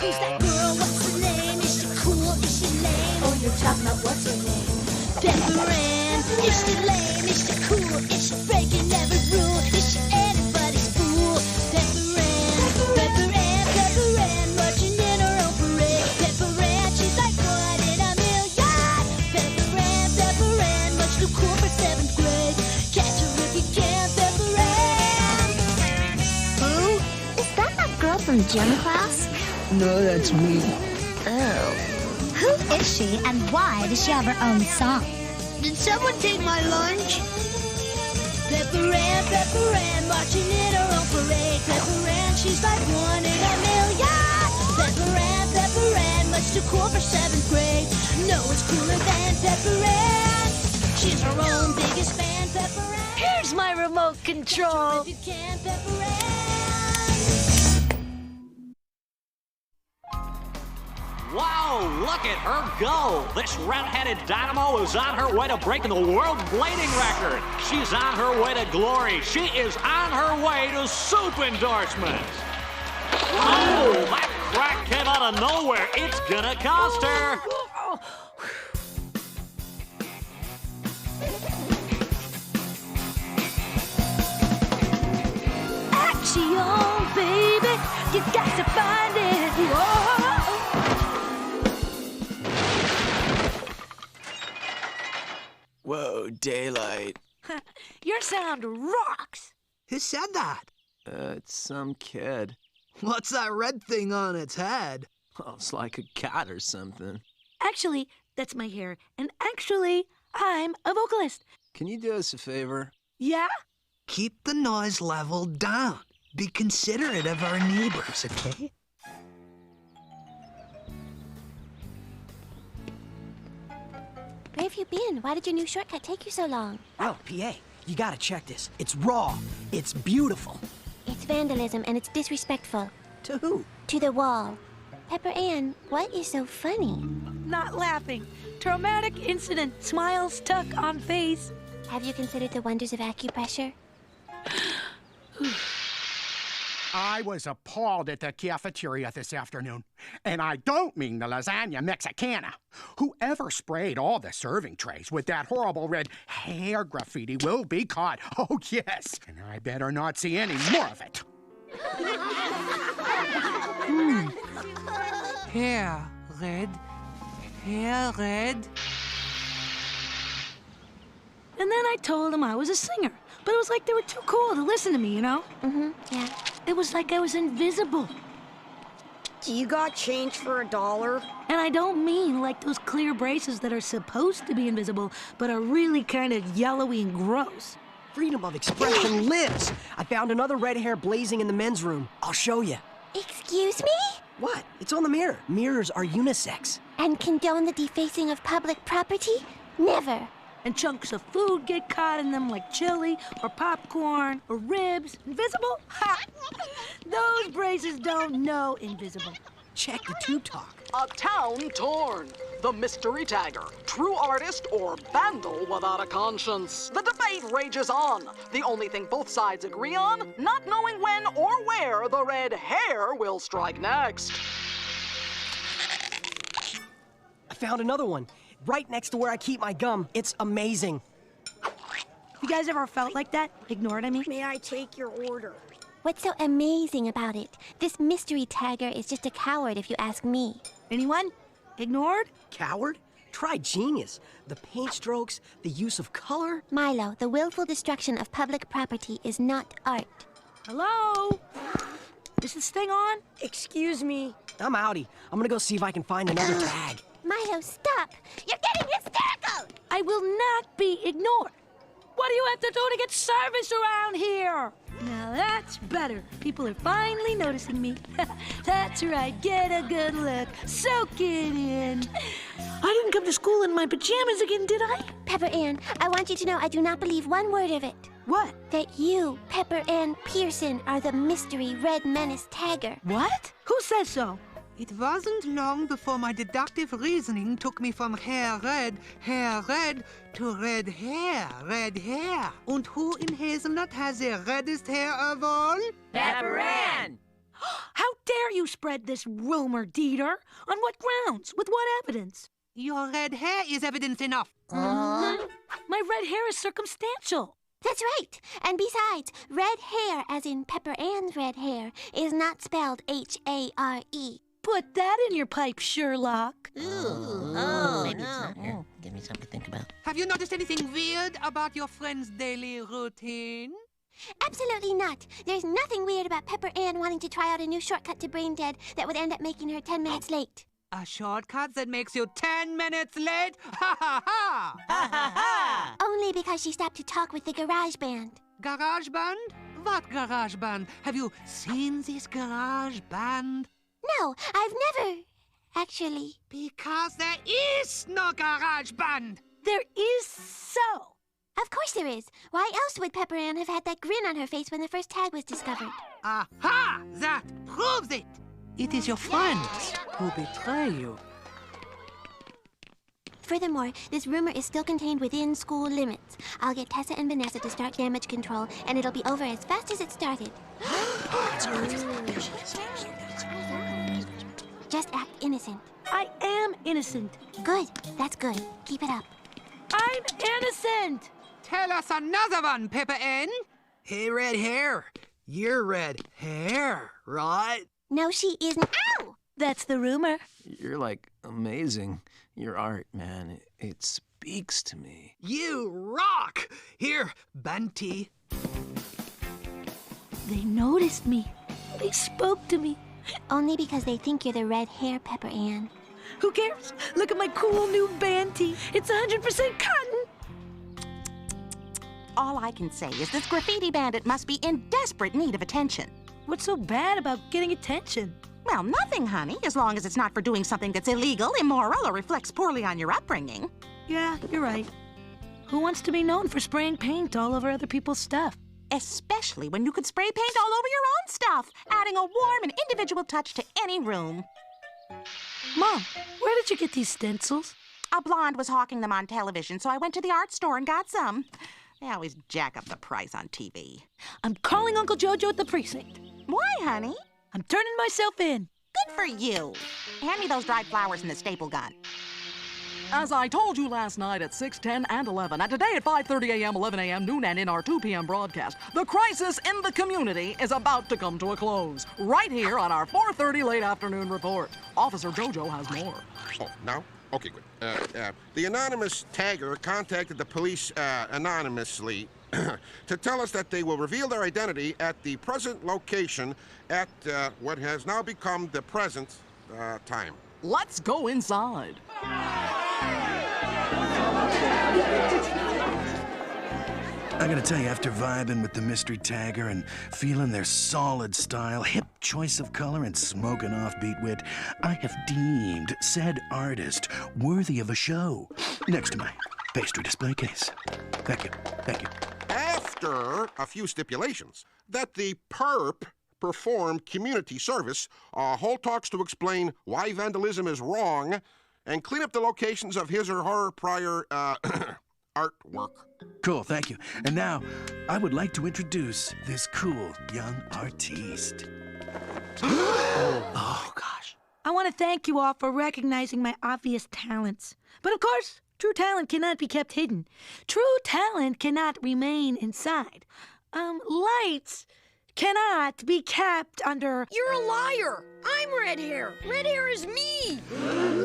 Who's that girl? What's her name? Is she cool? Is she lame? Oh, you're talking about what's her name? Pepper Ann. Is she lame? Is she cool? Is she breaking every rule? Is she anybody's fool? Pepper Ann, marching in her own parade. Pepper Ann, she's like one in a million. Pepper Ann, much too cool for 7th grade. Catch her if you can, Pepper Ann. Who? Is that girl from gym class? No, that's me. Oh. Who is she and why does she have her own song? Did someone take my lunch? Pepper Ann, marching in her own parade. Pepper Ann, she's like one in a million. Pepper Ann, much too cool for 7th grade. No one's cooler than Pepper Ann. She's her own biggest fan, Pepper Ann. Here's my remote control. If you can, Pepper Ann. Wow, look at her go! This red-headed dynamo is on her way to breaking the world blading record. She's on her way to glory. She is on her way to soup endorsement. Oh, that crack came out of nowhere. It's gonna cost her. Action, baby, you got to find it. Whoa. Whoa, daylight. Your sound rocks. Who said that? It's some kid. What's that red thing on its head? Oh, it's like a cat or something. Actually, that's my hair. And actually, I'm a vocalist. Can you do us a favor? Yeah? Keep the noise level down. Be considerate of our neighbors, okay? Where have you been? Why did your new shortcut take you so long? Oh, PA, you gotta check this. It's raw. It's beautiful. It's vandalism and it's disrespectful. To who? To the wall. Pepper Ann, what is so funny? Not laughing. Traumatic incident. Smile stuck on face. Have you considered the wonders of acupressure? I was appalled at the cafeteria this afternoon. And I don't mean the lasagna Mexicana. Whoever sprayed all the serving trays with that horrible red hair graffiti will be caught. Oh, yes. And I better not see any more of it. Hair red. Hair red. And then I told them I was a singer. But it was like they were too cool to listen to me, you know? Mm-hmm, yeah. It was like I was invisible. Do you got change for $1? And I don't mean like those clear braces that are supposed to be invisible, but are really kind of yellowy and gross. Freedom of expression lives. I found another red hair blazing in the men's room. I'll show you. Excuse me? What? It's on the mirror. Mirrors are unisex. And condone the defacing of public property? Never. And chunks of food get caught in them like chili or popcorn or ribs. Invisible? Ha! Those braces don't know invisible. Check the tube talk. A town torn. The mystery tagger. True artist or vandal without a conscience. The debate rages on. The only thing both sides agree on, not knowing when or where the red hair will strike next. I found another one. Right next to where I keep my gum. It's amazing. You guys ever felt like that? Ignored, I mean? May I take your order? What's so amazing about it? This mystery tagger is just a coward if you ask me. Anyone? Ignored? Coward? Try genius. The paint strokes, the use of color. Milo, the willful destruction of public property is not art. Hello? Is this thing on? Excuse me. I'm outie. I'm gonna go see if I can find another tag. Milo, stop! You're getting hysterical! I will not be ignored. What do you have to do to get service around here? Now that's better. People are finally noticing me. That's right, get a good look. Soak it in. I didn't come to school in my pajamas again, did I? Pepper Ann, I want you to know I do not believe one word of it. What? That you, Pepper Ann Pearson, are the mystery Red Menace tagger. What? Who says so? It wasn't long before my deductive reasoning took me from hair red, to red hair. And who in Hazelnut has the reddest hair of all? Pepper Ann! How dare you spread this rumor, Dieter. On what grounds? With what evidence? Your red hair is evidence enough. My red hair is circumstantial. That's right. And besides, red hair, as in Pepper Ann's red hair, is not spelled H-A-R-E. Put that in your pipe, Sherlock. Maybe it's not here. Give me something to think about. Have you noticed anything weird about your friend's daily routine? Absolutely not. There's nothing weird about Pepper Ann wanting to try out a new shortcut to Brain Dead that would end up making her 10 minutes late. A shortcut that makes you 10 minutes late? Ha ha ha! Ha ha ha! Only because she stopped to talk with the garage band. Garage band? What garage band? Have you seen this garage band? No, I've never, actually. Because there is no garage band! There is so. Of course there is. Why else would Pepper Ann have had that grin on her face when the first tag was discovered? Aha! That proves it! It is your friends who betray you. Furthermore, this rumor is still contained within school limits. I'll get Tessa and Vanessa to start damage control, and it'll be over as fast as it started. Just act innocent. I am innocent. Good. That's good. Keep it up. I'm innocent! Tell us another one, Pepper Ann. Hey, red hair. You're red hair, right? No, she isn't. Ow! That's the rumor. You're, like, amazing. Your art, man, it speaks to me. You rock! Here, Banty. They noticed me. They spoke to me. Only because they think you're the red hair, Pepper Ann. Who cares? Look at my cool new Banty. It's 100% cotton. All I can say is this graffiti bandit must be in desperate need of attention. What's so bad about getting attention? Well, nothing, honey, as long as it's not for doing something that's illegal, immoral, or reflects poorly on your upbringing. Yeah, you're right. Who wants to be known for spraying paint all over other people's stuff? Especially when you could spray paint all over your own stuff, adding a warm and individual touch to any room. Mom, where did you get these stencils? A blonde was hawking them on television, so I went to the art store and got some. They always jack up the price on TV. I'm calling Uncle Jojo at the precinct. Why, honey? I'm turning myself in. Good for you. Hand me those dried flowers and the staple gun. As I told you last night at 6, 10, and 11, and today at 5:30 a.m., 11 a.m., noon, and in our 2 p.m. broadcast, the crisis in the community is about to come to a close. Right here on our 4:30 late afternoon report. Officer Jojo has more. Oh, now? Okay, good. The anonymous tagger contacted the police anonymously to tell us that they will reveal their identity at the present location at what has now become the present time. Let's go inside. I gotta tell you, after vibing with the mystery tagger and feeling their solid style, hip choice of color, and smoking offbeat wit, I have deemed said artist worthy of a show next to my pastry display case. Thank you. Thank you. After a few stipulations, that the perp perform community service, hold talks to explain why vandalism is wrong, and clean up the locations of his or her prior artwork. Cool, thank you. And now, I would like to introduce this cool young artiste. Oh, gosh. I want to thank you all for recognizing my obvious talents. But of course, true talent cannot be kept hidden. True talent cannot remain inside. Lights cannot be kept under... You're a liar! I'm red hair! Red hair is me!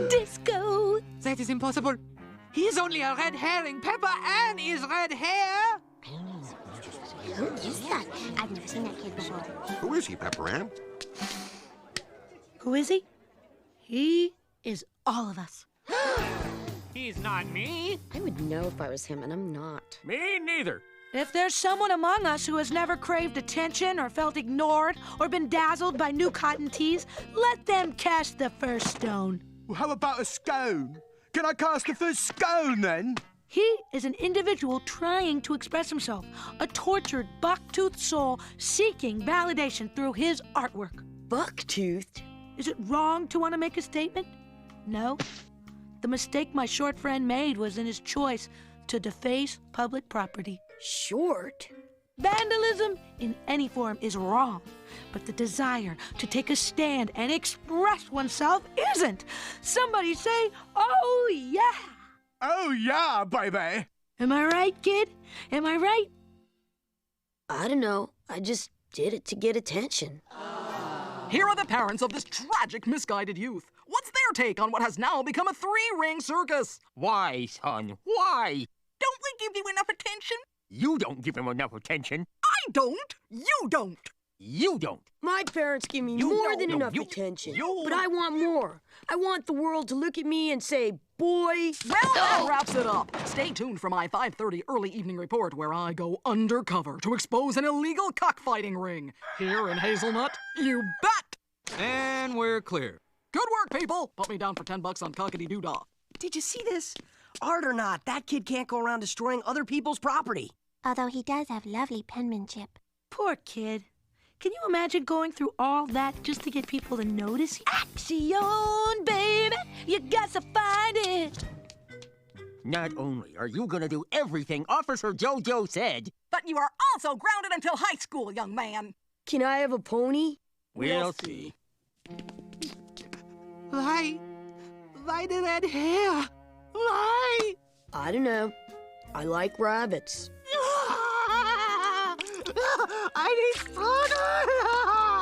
Disco! That is impossible. He is only a red herring. Pepper Ann is red hair. Who is that? I've never seen that kid before. Who is he, Pepper Ann? Who is he? He is all of us. He's not me. I would know if I was him, and I'm not. Me neither. If there's someone among us who has never craved attention or felt ignored or been dazzled by new cotton tees, let them cast the first stone. Well, how about a scone? Can I cast the first scone, then? He is an individual trying to express himself, a tortured, buck-toothed soul seeking validation through his artwork. Buck-toothed? Is it wrong to want to make a statement? No. The mistake my short friend made was in his choice to deface public property. Short? Vandalism in any form is wrong, but the desire to take a stand and express oneself isn't. Somebody say, oh yeah! Oh yeah, baby! Am I right, kid? Am I right? I don't know. I just did it to get attention. Here are the parents of this tragic, misguided youth. What's their take on what has now become a three-ring circus? Why, son? Why? Don't we give you enough attention? You don't give him enough attention. I don't. You don't. You don't. My parents give me more than enough attention. But I want more. I want the world to look at me and say, boy. Well, that wraps it up. Stay tuned for my 5:30 early evening report where I go undercover to expose an illegal cockfighting ring. Here in Hazelnut, you bet! And we're clear. Good work, people. Put me down for $10 on cockity-doo-dah. Did you see this? Art or not, that kid can't go around destroying other people's property. Although he does have lovely penmanship. Poor kid. Can you imagine going through all that just to get people to notice you? Action, baby! You got to find it! Not only are you gonna do everything Officer JoJo said, but you are also grounded until high school, young man. Can I have a pony? We'll see. Why the red hair? Why? I don't know. I like rabbits. I need further!